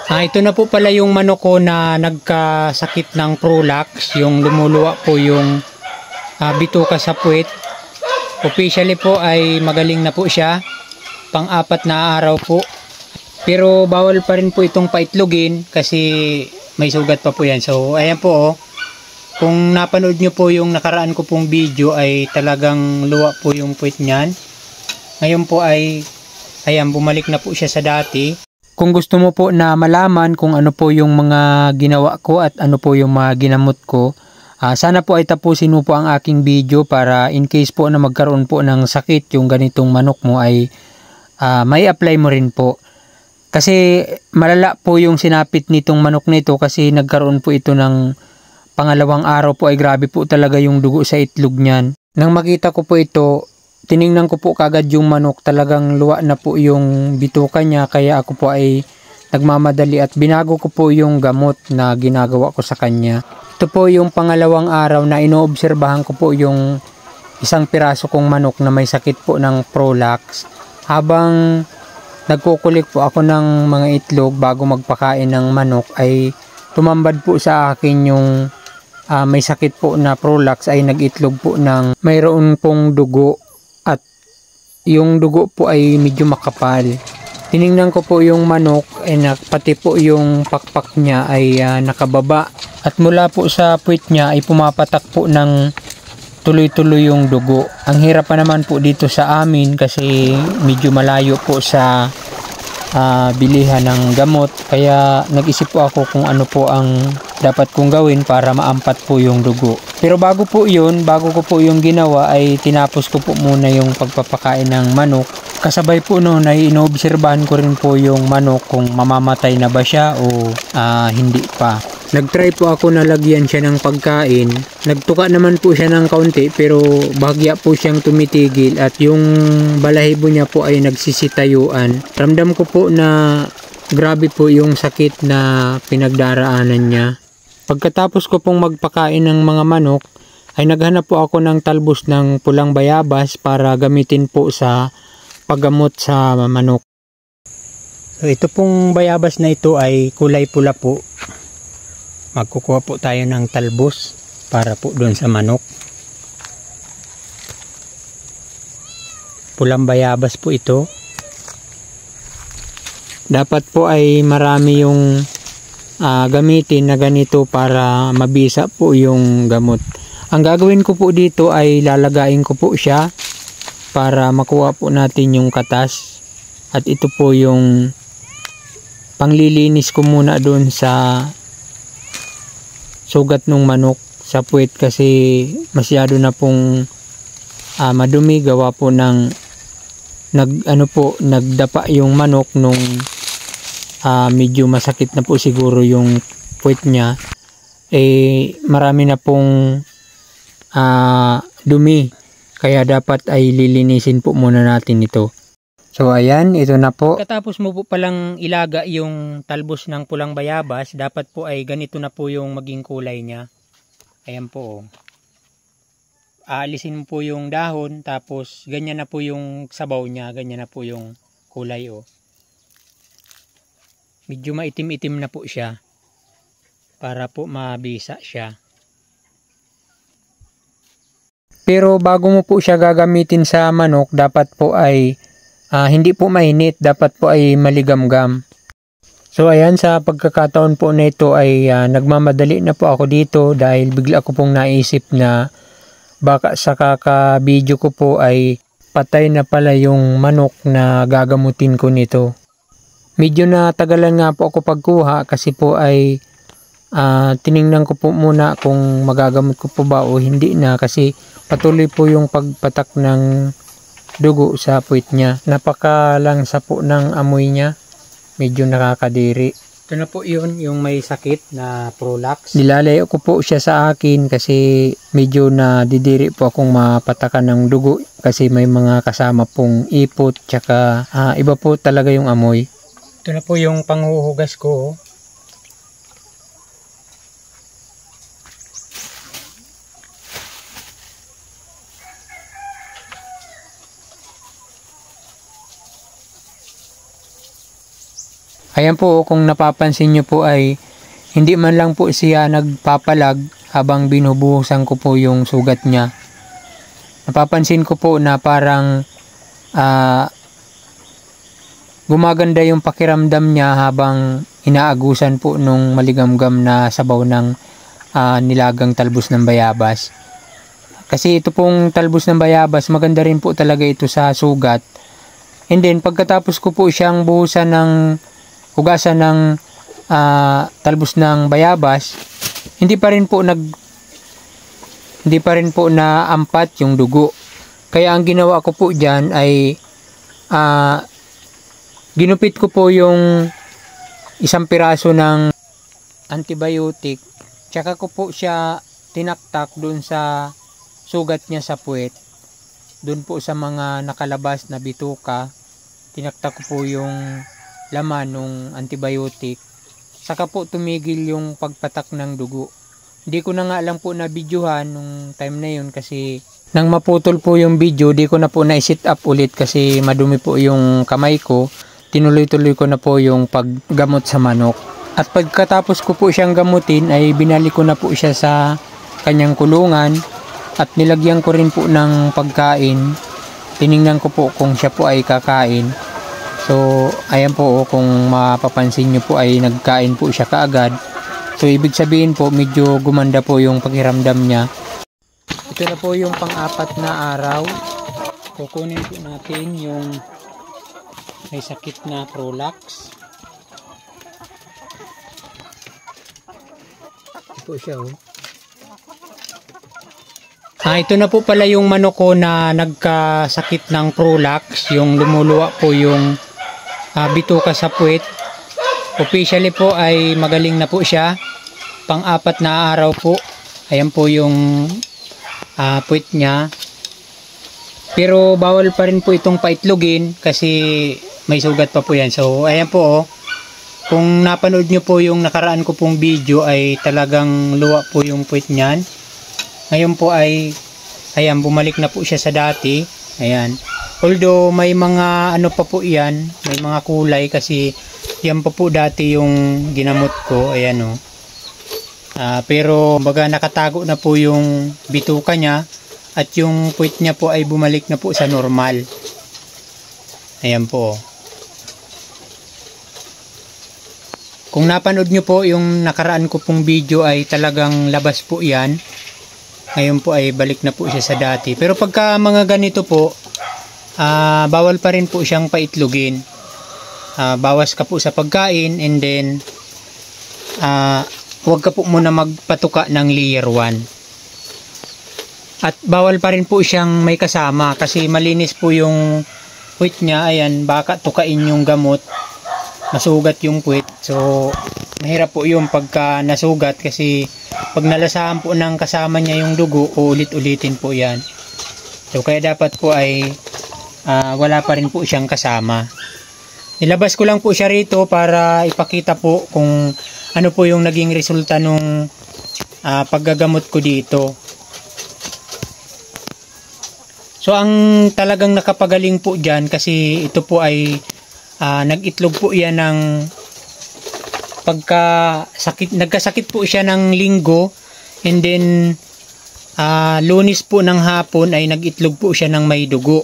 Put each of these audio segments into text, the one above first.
Ito na po pala yung manok ko na nagkasakit ng prolax, yung lumuluwa po yung bituka sa puwet. Officially po ay magaling na po siya, pang-4 na araw po. Pero bawal pa rin po itong paitlogin kasi may sugat pa po yan. So ayan po oh. Kung napanood nyo po yung nakaraan ko pong video ay talagang luwa po yung puwet niyan. Ngayon po ay ayan, bumalik na po siya sa dati. Kung gusto mo po na malaman kung ano po yung mga ginawa ko at ano po yung mga ginamot ko, sana po ay tapusin mo po ang aking video para in case po na magkaroon po ng sakit yung ganitong manok mo ay may apply mo rin po. Kasi malala po yung sinapit nitong manok nito kasi nagkaroon po ito ng pangalawang araw po ay grabe po talaga yung dugo sa itlog niyan. Nang makita ko po ito, tiningnan ko po kagad yung manok, talagang luwa na po yung bituka niya, kaya ako po ay nagmamadali at binago ko po yung gamot na ginagawa ko sa kanya. Ito po yung pangalawang araw na inoobserbahan ko po yung isang piraso kong manok na may sakit po ng prolax. Habang nagkukulik po ako ng mga itlog bago magpakain ng manok ay tumambad po sa akin yung may sakit po na prolax ay nag-itlog po ng mayroon pong dugo. Yung dugo po ay medyo makapal. Tiningnan ko po yung manok pati po yung pakpak niya ay nakababa. At mula po sa puwit niya ay pumapatak po ng tuloy-tuloy yung dugo. Ang hirap pa naman po dito sa amin kasi medyo malayo po sa bilihan ng gamot. Kaya nag-isip po ako kung ano po ang dapat kong gawin para maampat po yung dugo. Pero bago ko po yung ginawa ay tinapos ko po muna yung pagpapakain ng manok. Kasabay po noon ay inoobserbahan ko rin po yung manok kung mamamatay na ba siya o hindi pa. Nagtry po ako na lagyan siya ng pagkain. Nagtuka naman po siya ng kaunti pero bahagya po siyang tumitigil at yung balahibo niya po ay nagsisitayuan. Ramdam ko po na grabe po yung sakit na pinagdaraanan niya. Pagkatapos ko pong magpakain ng mga manok, ay naghanap po ako ng talbos ng pulang bayabas para gamitin po sa paggamot sa manok. So ito pong bayabas na ito ay kulay pula po. Magkukuha po tayo ng talbos para po doon sa manok. Pulang bayabas po ito. Dapat po ay marami yung gamitin na ganito para mabisa po yung gamot. Ang gagawin ko po dito ay lalagayin ko po siya para makuha po natin yung katas. At ito po yung panglilinis ko muna doon sa sugat ng manok sa puwet kasi masyado na pong madumi gawa po ng nagdapa yung manok nung medyo masakit na po siguro yung puwet niya, marami na pong dumi, kaya dapat ay lilinisin po muna natin ito. So ayan, ito na po. Katapos mo po palang ilaga yung talbos ng pulang bayabas, dapat po ay ganito na po yung maging kulay niya. Ayan po. Aalisin mo po yung dahon, tapos ganyan na po yung sabaw niya, ganyan na po yung kulay oh. Medyo maitim-itim na po siya para po mabisa siya. Pero bago mo po siya gagamitin sa manok, dapat po ay hindi po mainit, dapat po ay maligamgam. So ayan, sa pagkakataon po na ito ay nagmamadali na po ako dito dahil bigla ko pong naisip na baka sa kaka-video ko po ay patay na pala yung manok na gagamutin ko nito. Medyo natagalan nga po ako pagkuha kasi po ay tiningnan ko po muna kung magagamot ko po ba o hindi na kasi patuloy po yung pagpatak ng dugo sa puwit niya. Napakalangsa po ng amoy niya. Medyo nakakadiri. Ito na po yun, yung may sakit na prolax. Nilalayo ko po siya sa akin kasi medyo nadidiri po akong mapatakan ng dugo kasi may mga kasama pong ipot tsaka iba po talaga yung amoy. Ito na po yung panghuhugas ko. Ayan po, kung napapansin nyo po ay hindi man lang po siya nagpapalag habang binubuhusan ko po yung sugat niya. Napapansin ko po na parang gumaganda yung pakiramdam niya habang inaagusan po nung maligamgam na sabaw ng nilagang talbos ng bayabas. Kasi ito pong talbos ng bayabas, maganda rin po talaga ito sa sugat. And then pagkatapos ko po siyang buhusan ng hugasan ng talbos ng bayabas, hindi pa rin po naampat yung dugo. Kaya ang ginawa ko po diyan ay ginupit ko po yung isang piraso ng antibiotic, tsaka ko po siya tinaktak dun sa sugat niya sa puwet, dun po sa mga nakalabas na bituka. Tinaktak ko po yung laman ng antibiotic, saka po tumigil yung pagpatak ng dugo. Hindi ko na nga lang po na videohan nung time na yun kasi nang maputol po yung video, di ko na po na-sit up ulit kasi madumi po yung kamay ko. Tinuloy-tuloy ko na po yung paggamot sa manok. At pagkatapos ko po siyang gamutin ay binalik ko na po siya sa kanyang kulungan at nilagyan ko rin po ng pagkain. Tiningnan ko po kung siya po ay kakain. So, ayan po, kung mapapansin nyo po ay nagkain po siya kaagad. So, ibig sabihin po, medyo gumanda po yung pakiramdam niya. Ito na po yung pang-apat na araw. Kukunin po natin yung may sakit na prolax. Ito po siya, oh. Ito na po pala yung manok ko na nagkasakit ng prolax. Yung lumuluwa po yung bituka sa puwet. Officially po ay magaling na po siya. Pang-apat na araw po. Ayan po yung puwet niya. Pero bawal pa rin po itong paitlogin kasi may sugat pa po yan. So ayan po, oh. Kung napanood nyo po yung nakaraan ko pong video ay talagang luwa po yung puwet niyan. Ngayon po ay ayan, bumalik na po siya sa dati. Ayan. Although may mga ano pa po yan, may mga kulay kasi yan pa po dati yung ginamot ko. Ayan, oh. Pero baga nakatago na po yung bituka niya at yung puwet niya po ay bumalik na po sa normal. Ayan po. Kung napanood nyo po yung nakaraan ko pong video ay talagang labas po yan. Ngayon po ay balik na po siya sa dati. Pero pagka mga ganito po, bawal pa rin po siyang paitlogin. Bawas ka po sa pagkain and then huwag ka po muna magpatuka ng layer 1. At bawal pa rin po siyang may kasama kasi malinis po yung puwet niya. Ayan, baka tukain yung gamot, masugat yung puwet. So mahirap po yung pagka nasugat kasi pag nalasahan po ng kasama niya yung dugo, uulit-ulitin po yan. So kaya dapat po ay wala pa rin po siyang kasama. Nilabas ko lang po siya rito para ipakita po kung ano po yung naging resulta nung paggagamot ko dito. So ang talagang nakapagaling po dyan kasi ito po ay nag-itlog po yan ng nagkasakit po siya ng linggo and then Lunes po ng hapon ay nag-itlog po siya ng may dugo.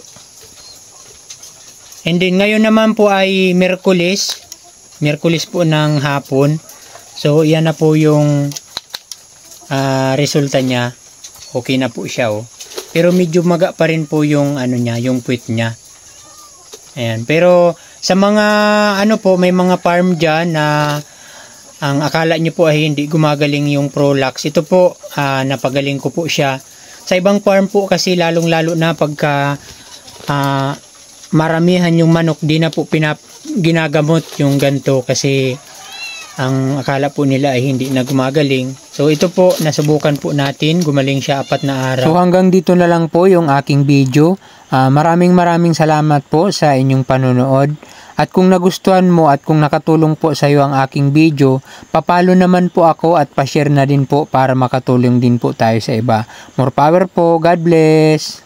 And then ngayon naman po ay Miyerkules po ng hapon. So yan na po yung resulta niya. Okay na po siya, oh. Pero medyo maga pa rin po yung ano niya, yung puwet niya. Ayan. Pero sa mga ano po, may mga farm diyan na ang akala nyo po ay hindi gumagaling yung prolax. Ito po, napagaling ko po siya. Sa ibang farm po kasi lalong-lalo na pagka maramihan yung manok, di na po ginagamot yung ganto kasi ang akala po nila ay hindi na gumagaling. So ito po, nasubukan po natin, gumaling siya 4 na araw. So hanggang dito na lang po yung aking video. Maraming salamat po sa inyong panonood. At kung nagustuhan mo at kung nakatulong po sa iyo ang aking video, papalo naman po ako at pa-share na din po para makatulong din po tayo sa iba. More power po. God bless!